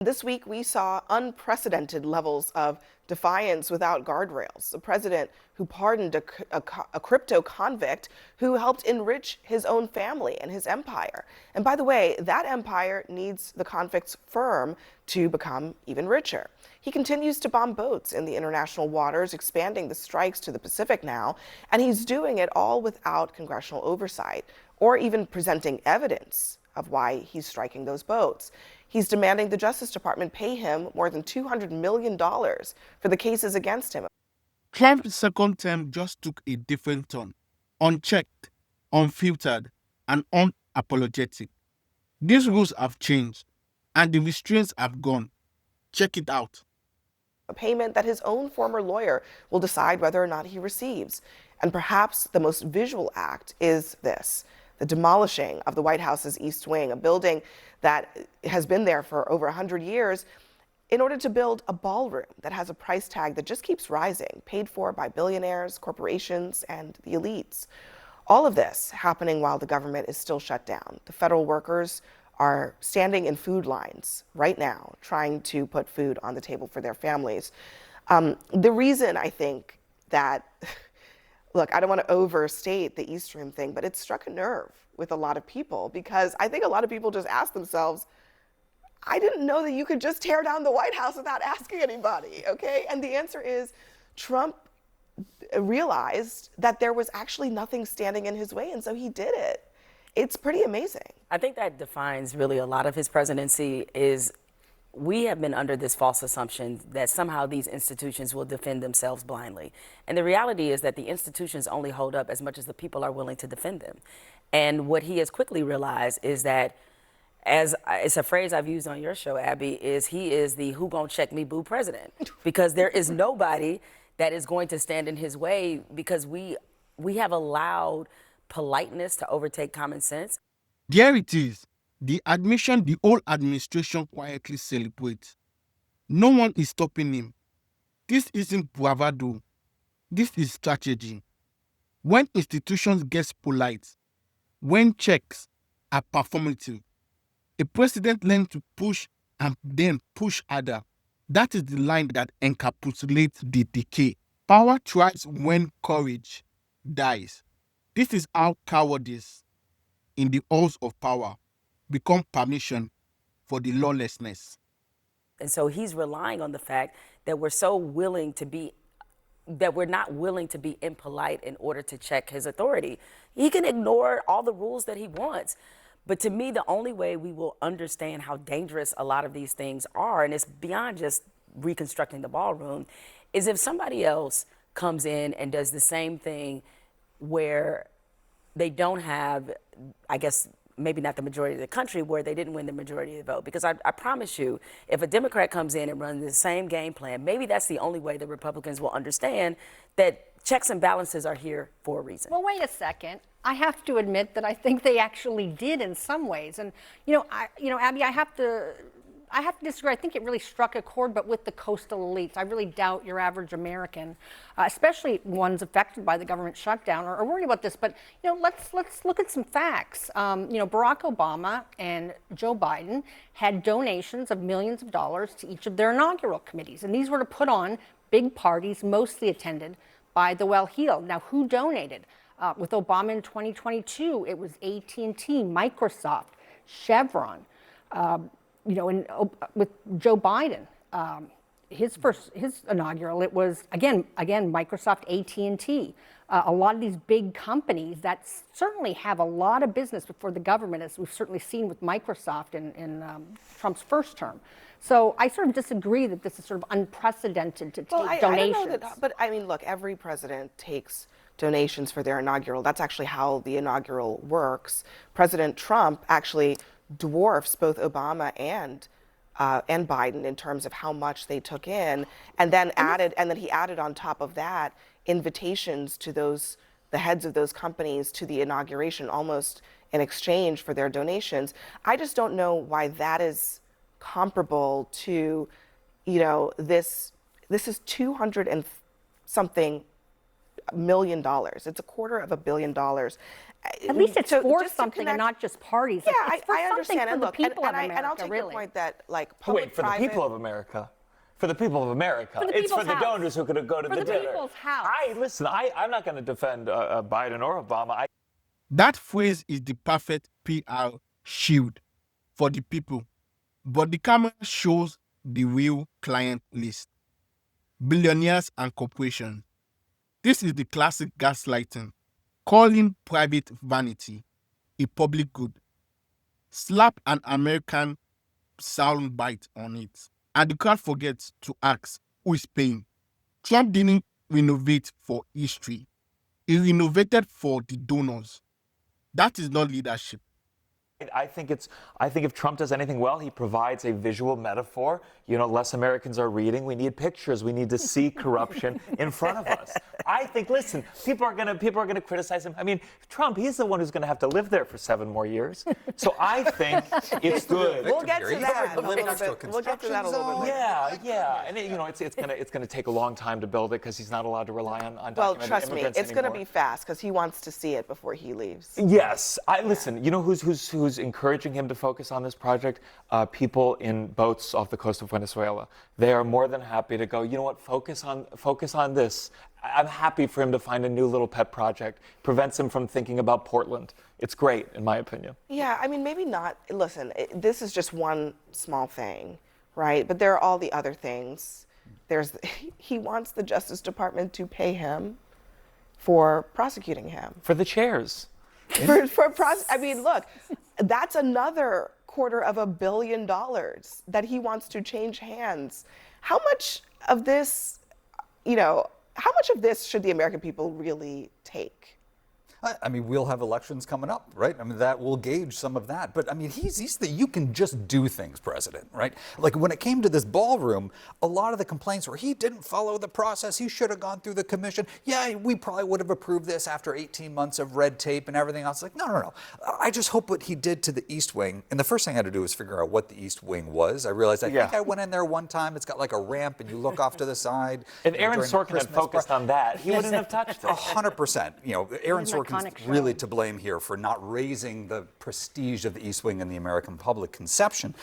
This week, we saw unprecedented levels of defiance without guardrails. A president who pardoned a crypto convict who helped enrich his own family and his empire. And by the way, that empire needs the convict's firm to become even richer. He continues to bomb boats in the international waters, expanding the strikes to the Pacific now, and he's doing it all without congressional oversight or even presenting evidence of why he's striking those boats. He's demanding the Justice Department pay him more than $200 million for the cases against him. Trump's second term just took a different turn, unchecked, unfiltered, and unapologetic. These rules have changed, and the restraints have gone. Check it out. A payment that his own former lawyer will decide whether or not he receives. And perhaps the most visual act is this: the demolishing of the White House's East Wing, a building that has been there for over 100 years, in order to build a ballroom that has a price tag that just keeps rising, paid for by billionaires, corporations, and the elites. All of this happening while the government is still shut down. The federal workers are standing in food lines right now, trying to put food on the table for their families. The reason I think that, look, I don't want to overstate the East Room thing, but it struck a nerve with a lot of people, because I think a lot of people just ask themselves, I didn't know that you could just tear down the White House without asking anybody, okay? And the answer is Trump realized that there was actually nothing standing in his way, and so he did it. It's pretty amazing. I think that defines really a lot of his presidency. Is we have been under this false assumption that somehow these institutions will defend themselves blindly. And the reality is that the institutions only hold up as much as the people are willing to defend them. And what he has quickly realized is that, as it's a phrase I've used on your show, Abby, is he is the who gon' check me boo president. Because there is nobody that is going to stand in his way, because we have allowed politeness to overtake common sense. There it is, the admission the whole administration quietly celebrates. No one is stopping him. This isn't bravado. This is strategy. When institutions get polite, when checks are performative, a president learns to push and then push harder. That is the line that encapsulates the decay. Power thrives when courage dies. This is how cowardice in the halls of power become permission for the lawlessness. And so he's relying on the fact that we're not willing to be impolite in order to check his authority. He can ignore all the rules that he wants. But to me, the only way we will understand how dangerous a lot of these things are, and it's beyond just reconstructing the ballroom, is if somebody else comes in and does the same thing where they don't have, I guess, maybe not the majority of the country, where they didn't win the majority of the vote. Because I promise you, if a Democrat comes in and runs the same game plan, maybe that's the only way the Republicans will understand that checks and balances are here for a reason. Well, wait a second. I have to admit that I think they actually did in some ways. And, Abby, I have to disagree. I think it really struck a chord, but with the coastal elites. I really doubt your average American, especially ones affected by the government shutdown, are worried about this. But let's look at some facts. Barack Obama and Joe Biden had donations of millions of dollars to each of their inaugural committees, and these were to put on big parties, mostly attended by the well-heeled. Now, who donated? With Obama in 2022, it was AT&T, Microsoft, Chevron. With Joe Biden, his inaugural, it was again Microsoft, AT&T. A lot of these big companies that certainly have a lot of business before the government, as we've certainly seen with Microsoft in Trump's first term. So I sort of disagree that this is sort of unprecedented to take donations. I don't know that, but I mean, look, every president takes donations for their inaugural. That's actually how the inaugural works. President Trump actually dwarfs both Obama and Biden in terms of how much they took in, and then he added on top of that invitations to the heads of those companies to the inauguration, almost in exchange for their donations. I just don't know why that is comparable to, this is 200 and something million. It's $250 million. At least it's for just to something and not just parties. Yeah, it's for I understand. something And for look, the people of and America, I'll take really. your point that like Wait, for the public-private. people of America. For the people of America. For the It's for people's the house. donors who could go to For the the dinner. people's house. I'm not going to defend Biden or Obama. That phrase is the perfect PR shield for the people, but the camera shows the real client list: billionaires and corporations. This is the classic gaslighting, calling private vanity a public good. Slap an American soundbite on it, and the crowd forgets to ask who is paying. Trump didn't renovate for history, he renovated for the donors. That is not leadership. I think if Trump does anything well, he provides a visual metaphor. You know, less Americans are reading. We need pictures. We need to see corruption in front of us. I think, listen, people are gonna criticize him. I mean, Trump, he's the one who's gonna have to live there for 7 more years. So I think it's good. We'll get to that a Live little next to a bit. We'll get to that a little bit later. Yeah, and it's gonna take a long time to build it because he's not allowed to rely on Well, undocumented trust me, immigrants it's going to anymore. be fast because he wants to see it before he leaves. Yes, listen. You know who's encouraging him to focus on this project? People in boats off the coast of Venezuela. They are more than happy to go. You know what? Focus on this. I'm happy for him to find a new little pet project. Prevents him from thinking about Portland. It's great, in my opinion. Yeah, I mean, maybe not. Listen, this is just one small thing, right? But there are all the other things. He wants the Justice Department to pay him for prosecuting him. For the chairs. I mean, look, that's another $250 million that he wants to change hands. How much of this, how much of this should the American people really take? I mean, we'll have elections coming up, right? I mean, that will gauge some of that. But I mean, he's the you can just do things president, right? Like when it came to this ballroom, a lot of the complaints were he didn't follow the process. He should have gone through the commission. Yeah, we probably would have approved this after 18 months of red tape and everything else. Like, no. I just hope what he did to the East Wing. And the first thing I had to do was figure out what the East Wing was. I realized I think I went in there one time. It's got like a ramp and you look off to the side. If Aaron Sorkin had focused on that, he wouldn't have touched it. 100%. Aaron Sorkin's iconic really show. to blame here for not raising the prestige of the East Wing in the American public conception.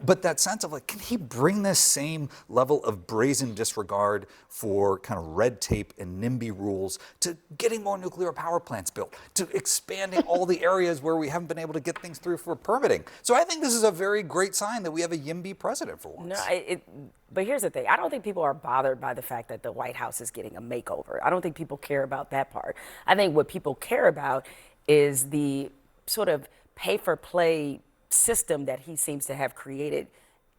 But that sense of like, can he bring this same level of brazen disregard for kind of red tape and NIMBY rules to getting more nuclear power plants built, to expanding all the areas where we haven't been able to get things through for permitting? So I think this is a very great sign that we have a YIMBY president for once. But here's the thing. I don't think people are bothered by the fact that the White House is getting a makeover. I don't think people care about that part. I think what people care about is the sort of pay-for-play system that he seems to have created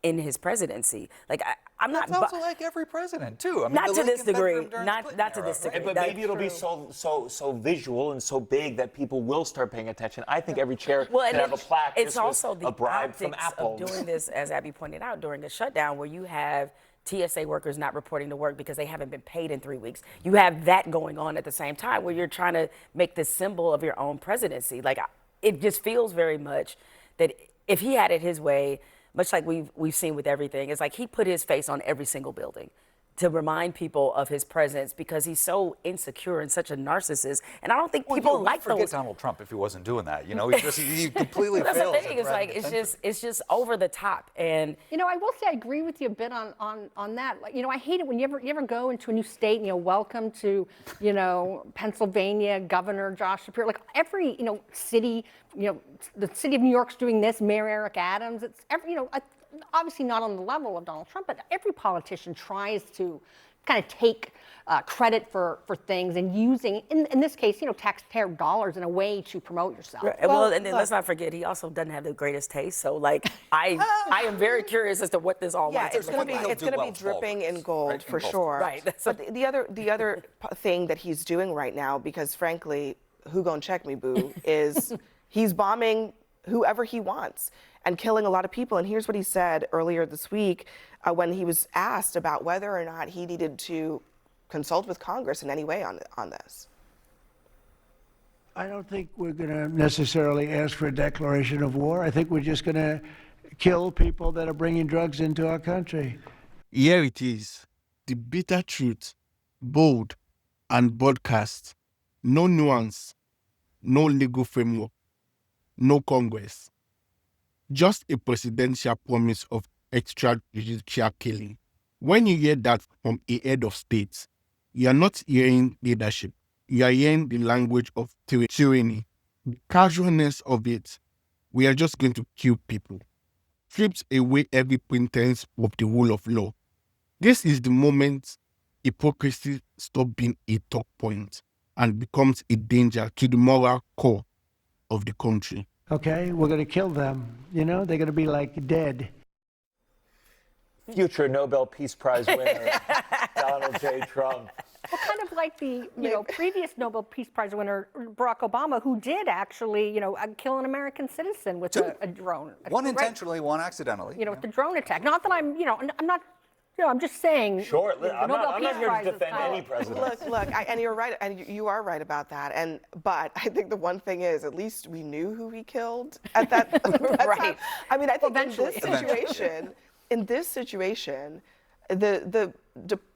in his presidency. Like, I'm not... That's also like every president, too. I mean, not the to this Lincoln degree. bedroom during the Not Clinton to era, this right? degree. But maybe it'll be so visual and so big that people will start paying attention. I think every chair can have a plaque. It's This was also the a bribe from optics Apple. of doing this, as Abby pointed out, during a shutdown where you have TSA workers not reporting to work because they haven't been paid in 3 weeks. You have that going on at the same time where you're trying to make this symbol of your own presidency. Like, it just feels very much that if he had it his way, much like we've seen with everything, it's like he put his face on every single building to remind people of his presence because he's so insecure and such a narcissist. And I don't think people like forget those. Donald Trump if he wasn't doing that. He completely That's fails. the thing. It's like it's just over the top. And I will say I agree with you a bit on that. Like, I hate it when you ever go into a new state and welcome to, Pennsylvania Governor Josh Shapiro. Like every, city, the city of New York's doing this, Mayor Eric Adams. It's every, obviously not on the level of Donald Trump, but every politician tries to kind of take credit for things and using, in this case, taxpayer dollars in a way to promote yourself. Well, and then let's not forget, he also doesn't have the greatest taste. So, like, I am very curious as to what this all Yeah, might it's going to be Wells dripping in gold right? for In gold. sure. Right. But the other thing that he's doing right now, because frankly, who gonna check me, boo, is he's bombing whoever he wants and killing a lot of people. And here's what he said earlier this week when he was asked about whether or not he needed to consult with Congress in any way on this. I don't think we're going to necessarily ask for a declaration of war. I think we're just going to kill people that are bringing drugs into our country. Here it is, the bitter truth, bold, and broadcast. No nuance, no legal framework, no Congress. Just a presidential promise of extrajudicial killing. When you hear that from a head of state, you are not hearing leadership. You are hearing the language of tyranny. The casualness of it, we are just going to kill people. Strips away every pretense of the rule of law. This is the moment hypocrisy stops being a talk point and becomes a danger to the moral core of the country. Okay, we're going to kill them. You know, they're going to be like dead. Future Nobel Peace Prize winner, Donald J. Trump. Well, kind of like the previous Nobel Peace Prize winner Barack Obama, who did actually kill an American citizen with a drone. One intentionally, one accidentally. With the drone attack. Not that I'm not. I'm just saying. Sure, I'm not Peace here to Prize is defend any president. Look, and you're right, and you are right about that. But I think the one thing is, at least we knew who he killed at that, Right. time. I mean, I think Eventually. in this situation, the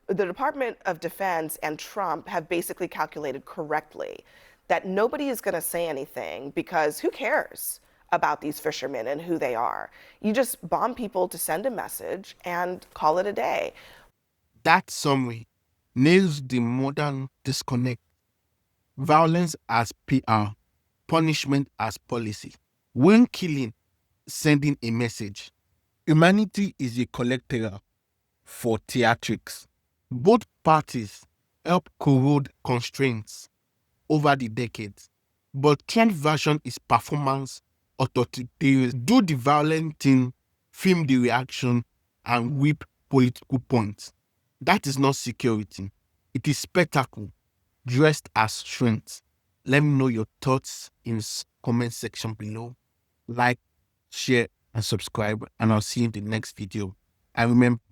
Department of Defense and Trump have basically calculated correctly that nobody is going to say anything because who cares about these fishermen and who they are? You just bomb people to send a message and call it a day. That summary nails the modern disconnect. Violence as PR, punishment as policy. When killing, sending a message. Humanity is a collateral for theatrics. Both parties help corrode constraints over the decades, but Trump's version is performance authoritarian. Do the violent thing, film the reaction, and whip political points. That is not security. It is spectacle dressed as strength. Let me know your thoughts in the comment section below. Like, share, and subscribe, and I'll see you in the next video. And remember,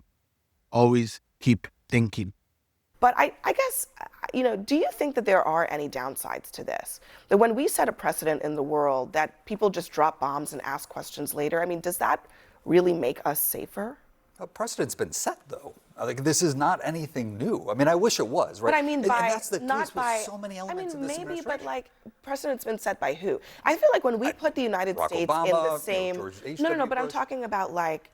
always keep thinking. But I guess, do you think that there are any downsides to this? That when we set a precedent in the world that people just drop bombs and ask questions later, I mean, does that really make us safer? A precedent's been set, though. Like, this is not anything new. I mean, I wish it was, right? But I mean, and that's the not case by with so many elements in this maybe, administration. but like precedent's been set by who? I feel like when we put the United Barack States Obama, in the same George H. no, W. but I'm Bush. talking about like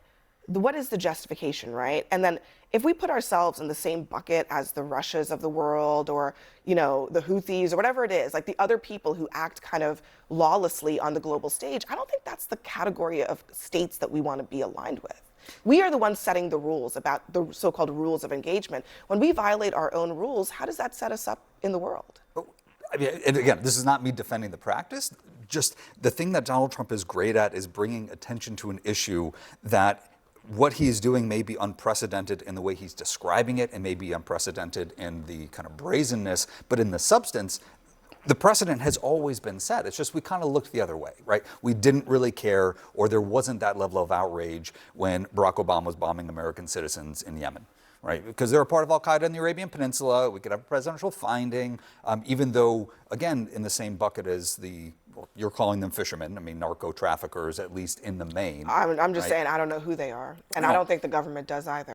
what is the justification, right? And then if we put ourselves in the same bucket as the Russias of the world or, the Houthis or whatever it is, like the other people who act kind of lawlessly on the global stage, I don't think that's the category of states that we want to be aligned with. We are the ones setting the rules about the so-called rules of engagement. When we violate our own rules, how does that set us up in the world? I mean, and again, this is not me defending the practice. Just the thing that Donald Trump is great at is bringing attention to an issue that what he's doing may be unprecedented in the way he's describing it and may be unprecedented in the kind of brazenness, but in the substance, the precedent has always been set. It's just we kind of looked the other way, right? We didn't really care, or there wasn't that level of outrage when Barack Obama was bombing American citizens in Yemen, right? Because they're a part of Al-Qaeda in the Arabian Peninsula. We could have a presidential finding, even though, again, in the same bucket as you're calling them fishermen, I mean, narco traffickers, at least in the main. I'm just right? saying, I don't know who they are. And I don't think the government does either.